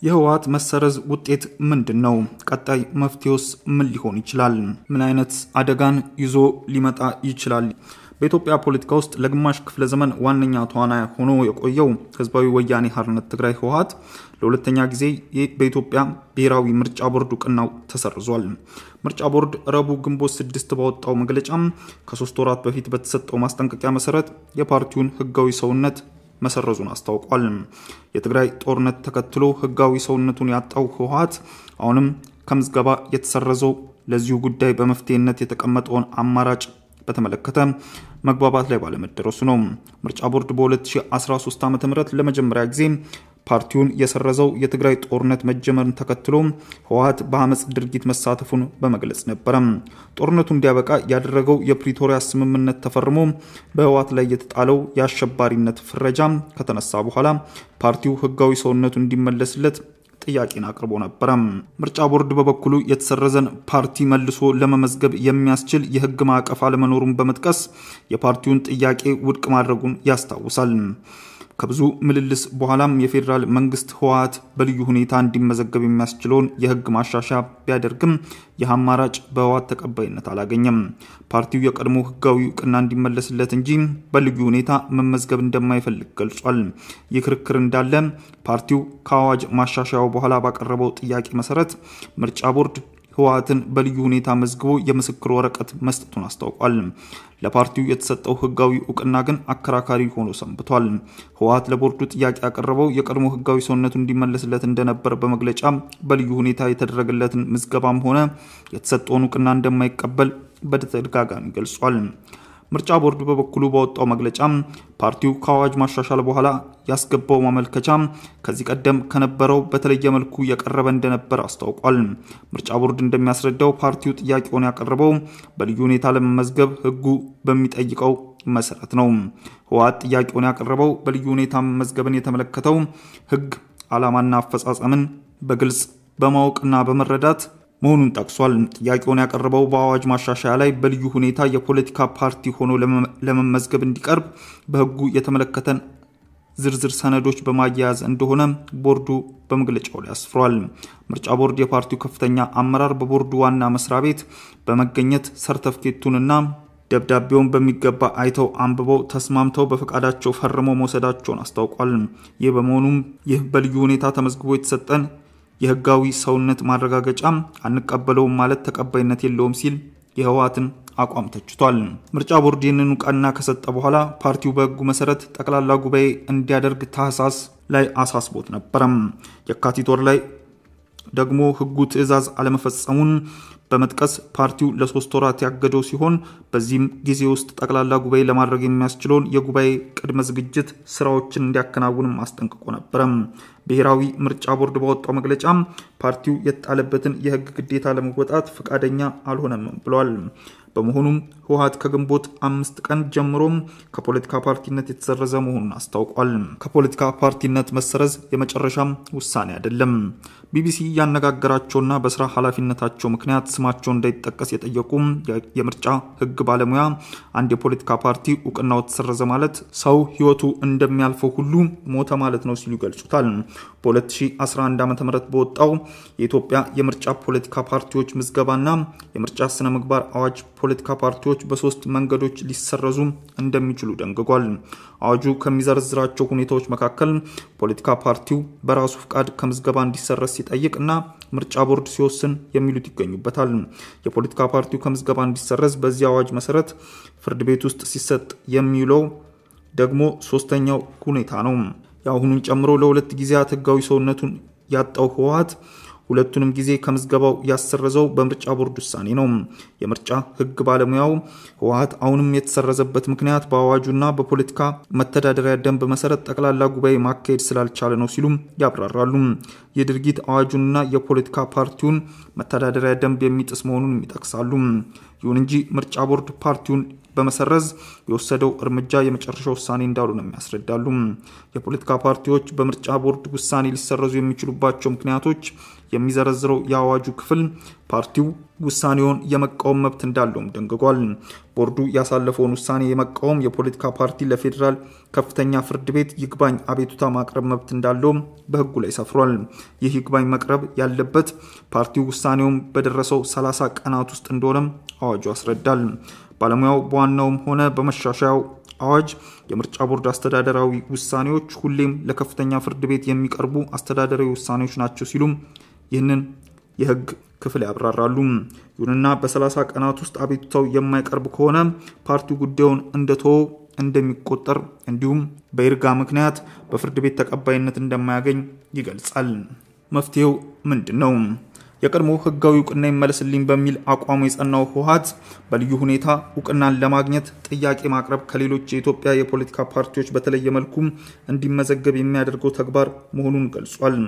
የህወሓት መሰረዝ ውጤት ምንድነው? ቀጣይ መፍትሄውስ ምን ሊሆን ይችላል? ምን አይነት አደጋን ይዞ ሊመጣ ይችላል? በኢትዮጵያ ፖለቲካ ውስጥ ለግማሽ ክፍለ ዘመን ዋነኛ ተዋናይ ሆኖ የቆየው ህዝባዊ ወያኔ ሓርነት ትግራይ ህወሓት ለሁለተኛ ጊዜ በኢትዮጵያ ብሔራዊ ምርጫ ቦርድ እውቅናው ተሰርዟል። ምርጫ ቦርድ ረቡዕ ግንቦት 6 ባወጣው መግለጫ ከ3 ወራት በፊት በተሰጠው ማስጠንቀቂያ መሰረት የፓርቲውን ህጋዊ ሰውነት መሰረዙን አስታውቋል። የትግራይ ጦርነት ተከትሎ ህጋዊ ሰውነቱን ያጣው ህወሓት አሁንም ከምዝገባ የተሰረዘው ለዚሁ ጉዳይ በመፍትሄነት የተቀመጠውን አማራጭ በተመለከተ መግባባት ላይ ባለመደረሱ ነው። ምርጫ ቦርድ በ2013 ዓ.ም ለመጀመሪያ ጊዜ ፓርቲውን የሰረዘው የትግራይ ጦርነት መጀመርን ተከትሎ ህወሓት በአመጽ ድርጊት መሳተፉን በመግለጽ ነበር። ጦርነቱ እንዲያበቃ ያደረገው የፕሪቶሪያ ስምምነት ተፈርሞ በህወሓት ላይ የተጣለው የአሸባሪነት ፍረጃ ከተነሳ በኋላ ፓርቲው ህጋዊ ሰውነቱ እንዲመለስለት ጥያቄን አቅርቦ ነበር። ምርጫ ቦርድ በበኩሉ የተሰረዘን ፓርቲ መልሶ ለመመዝገብ የሚያስችል የህግ ማዕቀፍ አለመኖሩን በመጥቀስ የፓርቲውን ጥያቄ ውድቅ ማድረጉን ያስታውሳል። ከብዙ ምልልስ በኋላም የፌደራል መንግስት ህወሓት በልዩ ሁኔታ እንዲመዘገብ የሚያስችለውን የህግ ማሻሻያ ቢያደርግም ይህ አማራጭ በህወሓት ተቀባይነት አላገኘም። ፓርቲው የቀድሞ ህጋዊ እውቅና እንዲመለስለት እንጂ በልዩ ሁኔታ መመዝገብ እንደማይፈልግ ገልጿል። ይህ ክርክር እንዳለ ፓርቲው ከአዋጅ ማሻሻያው በኋላ ባቀረበው ጥያቄ መሰረት ምርጫ ቦርድ ህወሓትን በልዩ ሁኔታ መዝግቦ የምስክር ወረቀት መስጠቱን አስታውቋል። ለፓርቲው የተሰጠው ህጋዊ እውቅና ግን አከራካሪ ሆኖ ሰንብቷል። ህወሓት ለቦርዱ ጥያቄ ያቀረበው የቀድሞ ህጋዊ ሰውነቱ እንዲመለስለት እንደነበር በመግለጫ በልዩ ሁኔታ የተደረገለትን ምዝገባም ሆነ የተሰጠውን እውቅና እንደማይቀበል በተደጋጋሚ ገልጿል። ምርጫ ቦርድ በበኩሉ ባወጣው መግለጫ ፓርቲው ከአዋጅ ማሻሻል በኋላ ያስገባው ማመልከቻ ከዚህ ቀደም ከነበረው በተለየ መልኩ የቀረበ እንደነበር አስታውቋል። ምርጫ ቦርድ እንደሚያስረዳው ፓርቲው ጥያቄውን ያቀረበው በልዩ ሁኔታ ለመመዝገብ ህጉ በሚጠይቀው መሰረት ነው። ህወሓት ጥያቄውን ያቀረበው በልዩ ሁኔታ መመዝገብን የተመለከተው ህግ ዓላማና አፈጻጸምን በግልጽ በማወቅና በመረዳት መሆኑን ጠቅሷል። ጥያቄውን ያቀረበው በአዋጅ ማሻሻያ ላይ በልዩ ሁኔታ የፖለቲካ ፓርቲ ሆኖ ለመመዝገብ እንዲቀርብ በህጉ የተመለከተን ዝርዝር ሰነዶች በማያያዝ እንደሆነ ቦርዱ በመግለጫው ላይ አስፍሯል። ምርጫ ቦርድ የፓርቲው ከፍተኛ አመራር በቦርዱ ዋና መስሪያ ቤት በመገኘት ሰርተፍኬቱንና ደብዳቤውን በሚገባ አይተው አንብበው ተስማምተው በፈቃዳቸው ፈርመው መውሰዳቸውን አስታውቋል። ይህ በመሆኑም ይህ በልዩ ሁኔታ ተመዝግቦ የተሰጠን የህጋዊ ሰውነት ማረጋገጫ አንቀበለውም ማለት ተቀባይነት የለውም ሲል የህወሓትን አቋም ተችቷል። ምርጫ ቦርድ ይህንን እውቅና ከሰጠ በኋላ ፓርቲው በህጉ መሰረት ጠቅላላ ጉባኤ እንዲያደርግ ታህሳስ ላይ አሳስቦት ነበር። የካቲት ወር ላይ ደግሞ ህጉ ትዕዛዝ አለመፈጸሙን በመጥቀስ ፓርቲው ለ3 ወራት ያገደው ሲሆን በዚህም ጊዜ ውስጥ ጠቅላላ ጉባኤ ለማድረግ የሚያስችለውን የጉባኤ ቅድመ ዝግጅት ስራዎችን እንዲያከናውንም አስጠንቅቆ ነበር። ብሔራዊ ምርጫ ቦርድ ባወጣው መግለጫ ፓርቲው የተጣለበትን የህግ ግዴታ ለመወጣት ፈቃደኛ አልሆነም ብሏል። በመሆኑም ህወሓት ከግንቦት 5 ቀን ጀምሮ ከፖለቲካ ፓርቲነት የተሰረዘ መሆኑን አስታውቋል። ከፖለቲካ ፓርቲነት መሰረዝ የመጨረሻ ውሳኔ አይደለም። ቢቢሲ ያነጋገራቸውና በስራ ኃላፊነታቸው ምክንያት ስማቸው እንዳይጠቀስ የጠየቁ የምርጫ ህግ ባለሙያ አንድ የፖለቲካ ፓርቲ እውቅናው ተሰረዘ ማለት ሰው ህይወቱ እንደሚያልፈው ሁሉ ሞተ ማለት ነው ሲሉ ገልጹታል። በ2011 ዓ.ም በወጣው የኢትዮጵያ የምርጫ ፖለቲካ ፓርቲዎች ምዝገባና የምርጫ ስነ ምግባር አዋጅ ፖለቲካ ፓርቲዎች በ3 መንገዶች ሊሰረዙ እንደሚችሉ ደንግጓል። አዋጁ ከሚዘረዝራቸው ሁኔታዎች መካከል ፖለቲካ ፓርቲው በራሱ ፍቃድ ከምዝገባ እንዲሰረዝ ሲጠይቅና ምርጫ ቦርድ ሲወስን የሚሉት ይገኙበታል። የፖለቲካ ፓርቲው ከምዝገባ እንዲሰረዝ በዚህ አዋጅ መሰረት ፍርድ ቤት ውስጥ ሲሰጥ የሚውለው ደግሞ ሶስተኛው ሁኔታ ነው። ያሁኑን ጨምሮ ለ2 ጊዜያት ህጋዊ ሰውነቱን ያጣው ህወሓት ሁለቱንም ጊዜ ከምዝገባው ያሰረዘው በምርጫ ቦርድ ውሳኔ ነው። የምርጫ ህግ ባለሙያው ህወሓት አሁንም የተሰረዘበት ምክንያት በአዋጁና በፖለቲካ መተዳደሪያ ደንብ መሰረት ጠቅላላ ጉባኤ ማካሄድ ስላልቻለ ነው ሲሉ ያብራራሉ። የድርጊት አዋጁንና የፖለቲካ ፓርቲውን መተዳደሪያ ደንብ የሚጥስ መሆኑን ይጠቅሳሉ። ይሁን እንጂ ምርጫ ቦርድ ፓርቲውን በመሰረዝ የወሰደው እርምጃ የመጨረሻ ውሳኔ እንዳልሆነ ያስረዳሉ። የፖለቲካ ፓርቲዎች በምርጫ ቦርድ ውሳኔ ሊሰረዙ የሚችሉባቸው ምክንያቶች የሚዘረዝረው የአዋጁ ክፍል ፓርቲው ውሳኔውን የመቃወም መብት እንዳለውም ደንግጓል። ቦርዱ ያሳለፈውን ውሳኔ የመቃወም የፖለቲካ ፓርቲ ለፌዴራል ከፍተኛ ፍርድ ቤት ይግባኝ አቤቱታ ማቅረብ መብት እንዳለው በሕጉ ላይ ሰፍሯል። ይህ ይግባኝ መቅረብ ያለበት ፓርቲው ውሳኔውን በደረሰው 30 ቀናት ውስጥ እንደሆነም አዋጁ ያስረዳል። ባለሙያው በዋናውም ሆነ በመሻሻያው አዋጅ የምርጫ ቦርድ አስተዳደራዊ ውሳኔዎች ሁሌም ለከፍተኛ ፍርድ ቤት የሚቀርቡ አስተዳደራዊ ውሳኔዎች ናቸው ሲሉም ይህንን የሕግ ክፍል ያብራራሉ። ይሁንና በ30 ቀናት ውስጥ አቤቱታው የማይቀርብ ከሆነ ፓርቲው ጉዳዩን እንደተወው እንደሚቆጠር እንዲሁም በይርጋ ምክንያት በፍርድ ቤት ተቀባይነት እንደማያገኝ ይገልጻል። መፍትሄው ምንድነው? የቀድሞ ህጋዊ ዕውቅና ይመለስልኝ በሚል አቋሙ የጸናው ህወሓት በልዩ ሁኔታ ዕውቅናን ለማግኘት ጥያቄ ማቅረብ ከሌሎች የኢትዮጵያ የፖለቲካ ፓርቲዎች በተለየ መልኩ እንዲመዘገብ የሚያደርገው ተግባር መሆኑን ገልጿል።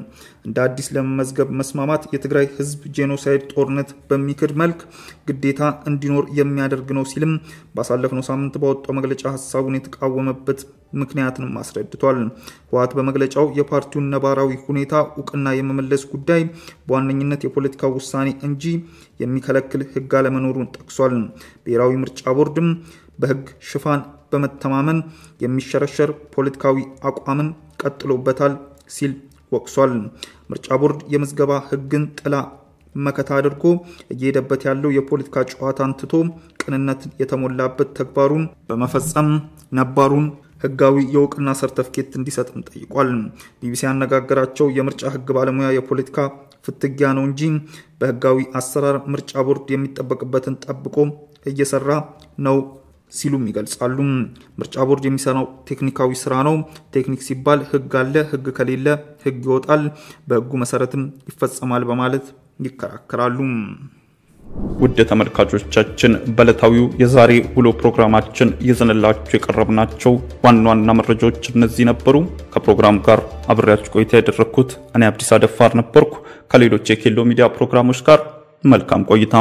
እንደ አዲስ ለመመዝገብ መስማማት የትግራይ ህዝብ ጄኖሳይድ ጦርነት በሚክድ መልክ ግዴታ እንዲኖር የሚያደርግ ነው ሲልም ባሳለፍነው ሳምንት ባወጣው መግለጫ ሐሳቡን የተቃወመበት ምክንያትንም አስረድቷል። ህወሓት በመግለጫው የፓርቲውን ነባራዊ ሁኔታ ዕውቅና የመመለስ ጉዳይ በዋነኝነት የፖለቲካ ውሳኔ እንጂ የሚከለክል ህግ አለመኖሩን ጠቅሷል። ብሔራዊ ምርጫ ቦርድም በህግ ሽፋን በመተማመን የሚሸረሸር ፖለቲካዊ አቋምን ቀጥሎበታል ሲል ወቅሷል። ምርጫ ቦርድ የምዝገባ ህግን ጥላ መከታ አድርጎ እየሄደበት ያለው የፖለቲካ ጨዋታን ትቶ ቅንነት የተሞላበት ተግባሩን በመፈጸም ነባሩን ህጋዊ የዕውቅና ሰርተፊኬት እንዲሰጥም ጠይቋል። ቢቢሲ ያነጋገራቸው የምርጫ ህግ ባለሙያ የፖለቲካ ፍትጊያ ነው እንጂ በህጋዊ አሰራር ምርጫ ቦርድ የሚጠበቅበትን ጠብቆ እየሰራ ነው ሲሉም ይገልጻሉ። ምርጫ ቦርድ የሚሰራው ቴክኒካዊ ስራ ነው። ቴክኒክ ሲባል ህግ አለ፣ ህግ ከሌለ ህግ ይወጣል፣ በህጉ መሰረትም ይፈጸማል በማለት ይከራከራሉ። ውድ ተመልካቾቻችን በዕለታዊው የዛሬ ውሎ ፕሮግራማችን ይዘንላችሁ የቀረብናቸው ዋና መረጃዎች እነዚህ ነበሩ። ከፕሮግራም ጋር አብሬያችሁ ቆይታ ያደረኩት እኔ አብዲስ አደፋር ነበርኩ። ከሌሎች የኬሎ ሚዲያ ፕሮግራሞች ጋር መልካም ቆይታ